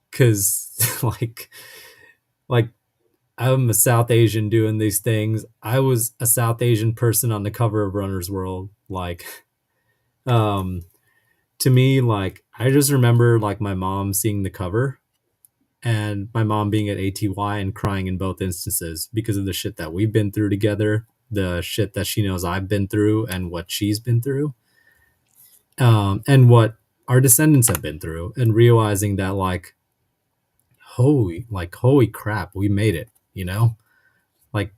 because like I'm a South Asian doing these things. I was a South Asian person on the cover of Runner's World. Like, um, to me, like, I just remember like my mom seeing the cover and my mom being at ATY and crying in both instances because of the shit that we've been through together, the shit that she knows I've been through and what she's been through, and what our descendants have been through, and realizing that holy crap, we made it, like.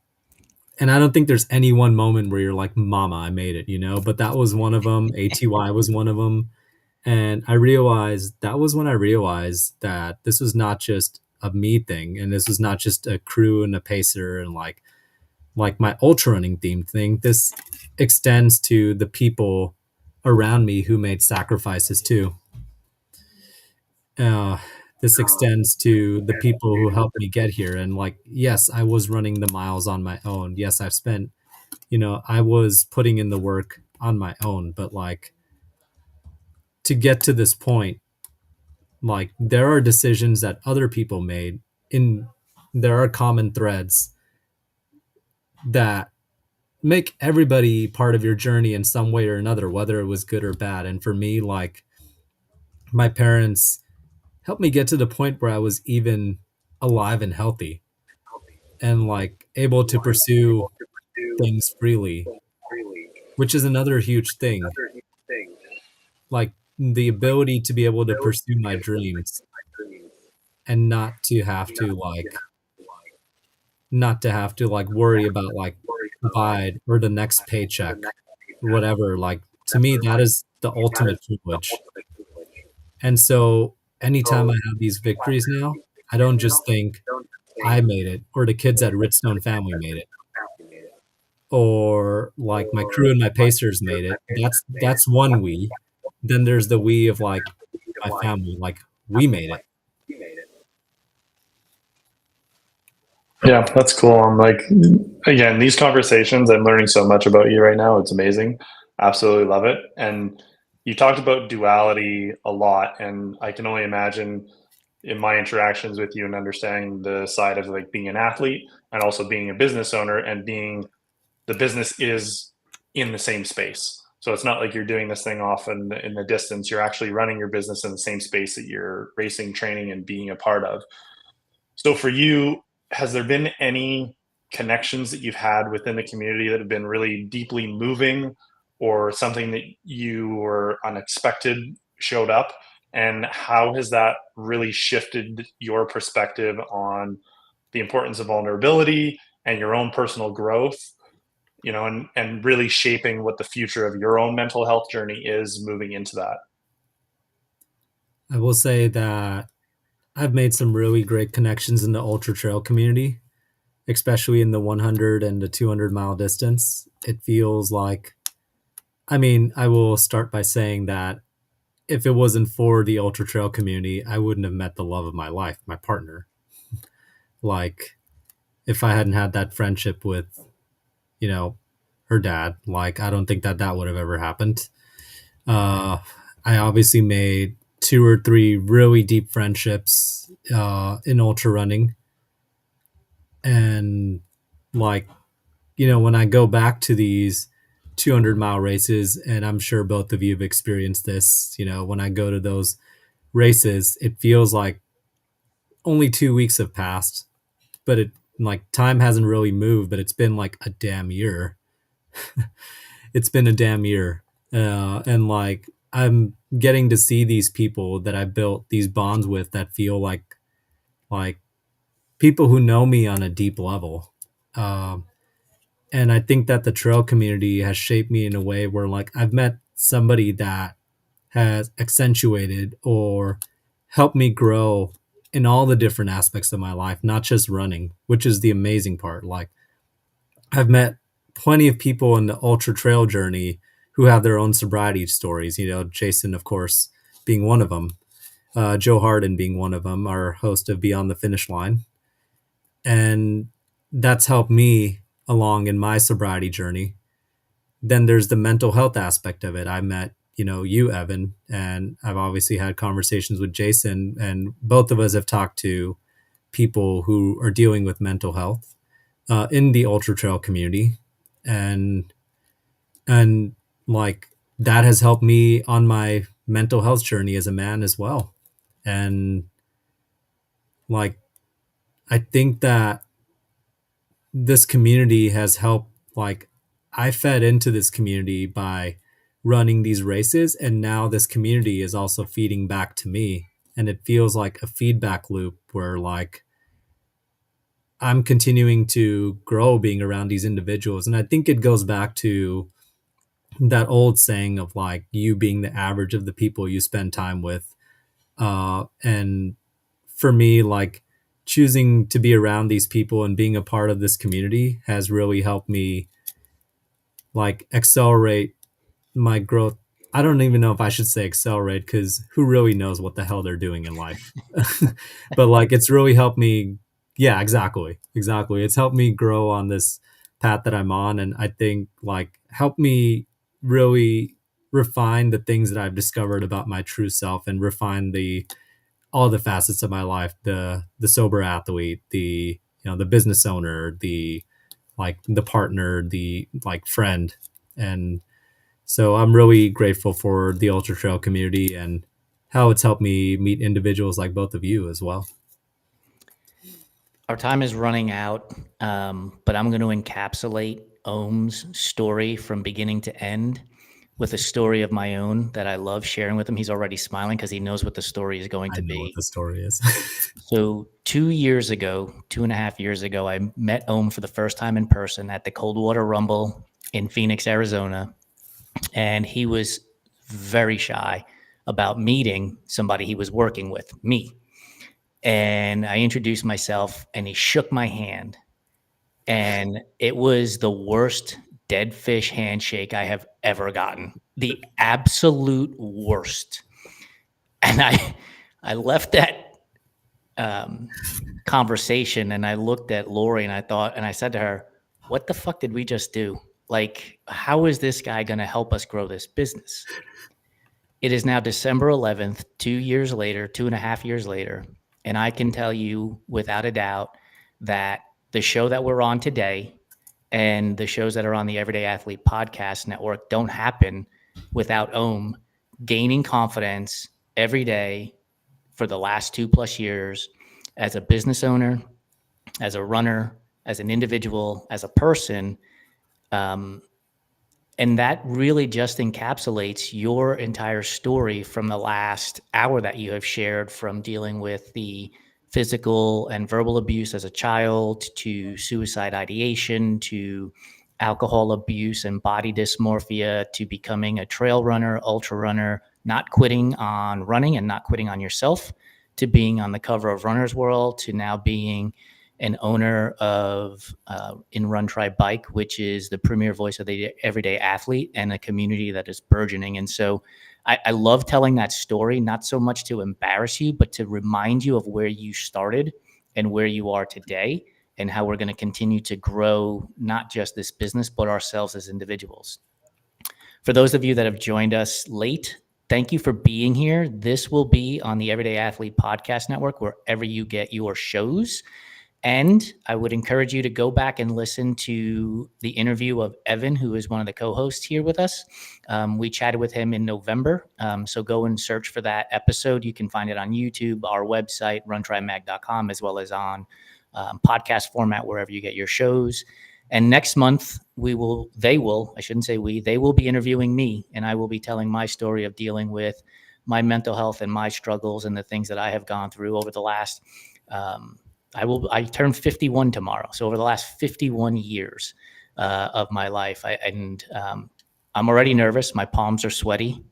And I don't think there's any one moment where you're like, "Mama, I made it," But that was one of them. ATY was one of them. And I realized that was when I realized that this was not just a me thing, and this was not just a crew and a pacer and like my ultra running themed thing. This extends to the people around me who made sacrifices too. Uh, this extends to the people who helped me get here. And like, yes, I was running the miles on my own. Yes, I've spent, I was putting in the work on my own, but like to get to this point, like there are decisions that other people made in there are common threads that make everybody part of your journey in some way or another, whether it was good or bad. And for me, like my parents helped me get to the point where I was even alive and healthy and like able to pursue things freely, which is another huge thing. Like the ability to be able to pursue my dreams and not to have to like worry about like provide or the next paycheck or whatever. Like to me, that is the ultimate privilege. And so anytime I have these victories now, I don't just think I made it or the kids at Ritstone family made it or like my crew and my pacers made it. That's one we. Then there's the we of like my family, like we made it. Yeah, that's cool. I'm like, again, these conversations, I'm learning so much about you right now. It's amazing. Absolutely love it. And you talked about duality a lot, and I can only imagine in my interactions with you and understanding the side of like being an athlete and also being a business owner and being the business is in the same space. So it's not like you're doing this thing off in the distance. You're actually running your business in the same space that you're racing, training, and being a part of. So for you, has there been any connections that you've had within the community that have been really deeply moving or something that you were unexpected showed up? And how has that really shifted your perspective on the importance of vulnerability and your own personal growth, and really shaping what the future of your own mental health journey is moving into that? I will say that I've made some really great connections in the ultra trail community, especially in the 100 and the 200 mile distance. It feels like, I mean, I will start by saying that if it wasn't for the ultra trail community, I wouldn't have met the love of my life, my partner. Like, if I hadn't had that friendship with, her dad, like, I don't think that would have ever happened. I obviously made 2 or 3 really deep friendships in ultra running, and like when I go back to these 200-mile races, and I'm sure both of you have experienced this, when I go to those races, it feels like only 2 weeks have passed, but it like time hasn't really moved, but it's been like a damn year. It's been a damn year. And like I'm getting to see these people that I built these bonds with that feel like people who know me on a deep level. And I think that the trail community has shaped me in a way where like I've met somebody that has accentuated or helped me grow in all the different aspects of my life, not just running, which is the amazing part. Like I've met plenty of people in the ultra trail journey who have their own sobriety stories. Jason, of course, being one of them, Joe Harden being one of them, our host of Beyond the Finish Line. And that's helped me along in my sobriety journey. Then there's the mental health aspect of it. I met, you, Evan, and I've obviously had conversations with Jason, and both of us have talked to people who are dealing with mental health in the ultra trail community, and like that has helped me on my mental health journey as a man as well. And like I think that this community has helped. Like I fed into this community by running these races, and now this community is also feeding back to me, and it feels like a feedback loop where like I'm continuing to grow being around these individuals. And I think it goes back to that old saying of like you being the average of the people you spend time with. And for me, like choosing to be around these people and being a part of this community has really helped me like accelerate my growth. I don't even know if I should say accelerate, because who really knows what the hell they're doing in life. But like it's really helped me. Yeah, exactly. It's helped me grow on this path that I'm on, and I think like helped me really refine the things that I've discovered about my true self, and refine all the facets of my life, the sober athlete, the business owner, the partner, the like friend. And so I'm really grateful for the ultra trail community and how it's helped me meet individuals like both of you as well. Our time is running out, but I'm going to encapsulate Ohm's story from beginning to end with a story of my own that I love sharing with him. He's already smiling because he knows what the story is going to be. I know what the story is. So 2.5 years ago, I met Ohm for the first time in person at the Coldwater Rumble in Phoenix, Arizona. And he was very shy about meeting somebody he was working with, me. And I introduced myself, and he shook my hand. And it was the worst dead fish handshake I have ever gotten. The absolute worst. And I left that conversation, and I looked at Lori, and I said to her, what the fuck did we just do? Like, how is this guy going to help us grow this business? It is now December 11th, 2.5 years later. And I can tell you without a doubt that the show that we're on today and the shows that are on the Everyday Athlete Podcast Network don't happen without Ohm gaining confidence every day for the last 2+ years as a business owner, as a runner, as an individual, as a person. And that really just encapsulates your entire story from the last hour that you have shared, from dealing with the physical and verbal abuse as a child, to suicide ideation, to alcohol abuse and body dysmorphia, to becoming a trail runner, ultra runner, not quitting on running and not quitting on yourself, to being on the cover of Runner's World, to now being an owner of In Run Try Bike, which is the premier voice of the everyday athlete and a community that is burgeoning. And so I love telling that story, not so much to embarrass you, but to remind you of where you started and where you are today, and how we're going to continue to grow not just this business, but ourselves as individuals. For those of you that have joined us late, thank you for being here. This will be on the Everyday Athlete Podcast Network, wherever you get your shows. And I would encourage you to go back and listen to the interview of Evan, who is one of the co-hosts here with us. We chatted with him in November. So go and search for that episode. You can find it on YouTube, our website, runtrimag.com, as well as on podcast format, wherever you get your shows. And next month, they will be interviewing me, and I will be telling my story of dealing with my mental health and my struggles and the things that I have gone through over the last, I turn 51 tomorrow. So over the last 51 years of my life, I'm already nervous. My palms are sweaty.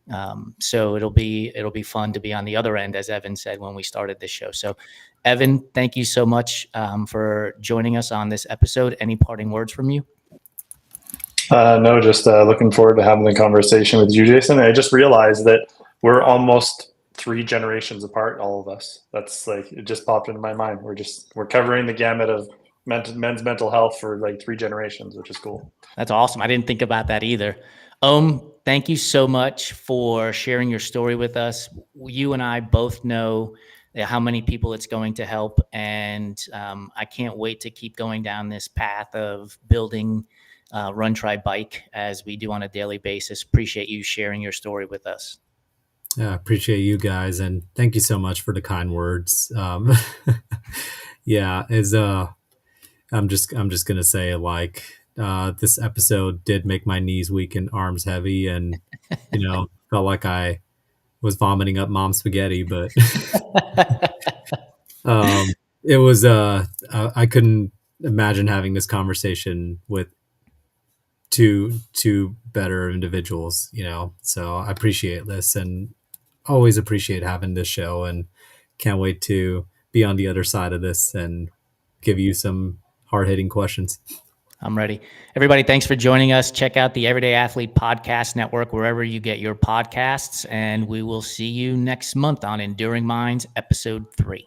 So it'll be fun to be on the other end, as Evan said when we started this show. So Evan, thank you so much for joining us on this episode. Any parting words from you? No, just looking forward to having the conversation with you, Jason. I just realized that we're almost 3 generations apart, all of us. That's like, it just popped into my mind. We're covering the gamut of men's mental health for like 3 generations, which is cool. That's awesome. I didn't think about that either. Thank you so much for sharing your story with us. You and I both know how many people it's going to help. And I can't wait to keep going down this path of building Run, Try, Bike as we do on a daily basis. Appreciate you sharing your story with us. Yeah, appreciate you guys. And thank you so much for the kind words. Yeah, I'm just going to say, like, this episode did make my knees weak and arms heavy, and, felt like I was vomiting up mom's spaghetti, but it was, I couldn't imagine having this conversation with two better individuals, so I appreciate this and always appreciate having this show, and can't wait to be on the other side of this and give you some hard-hitting questions. I'm ready. Everybody, thanks for joining us. Check out the Everyday Athlete Podcast Network wherever you get your podcasts, and we will see you next month on Enduring Minds, Episode 3.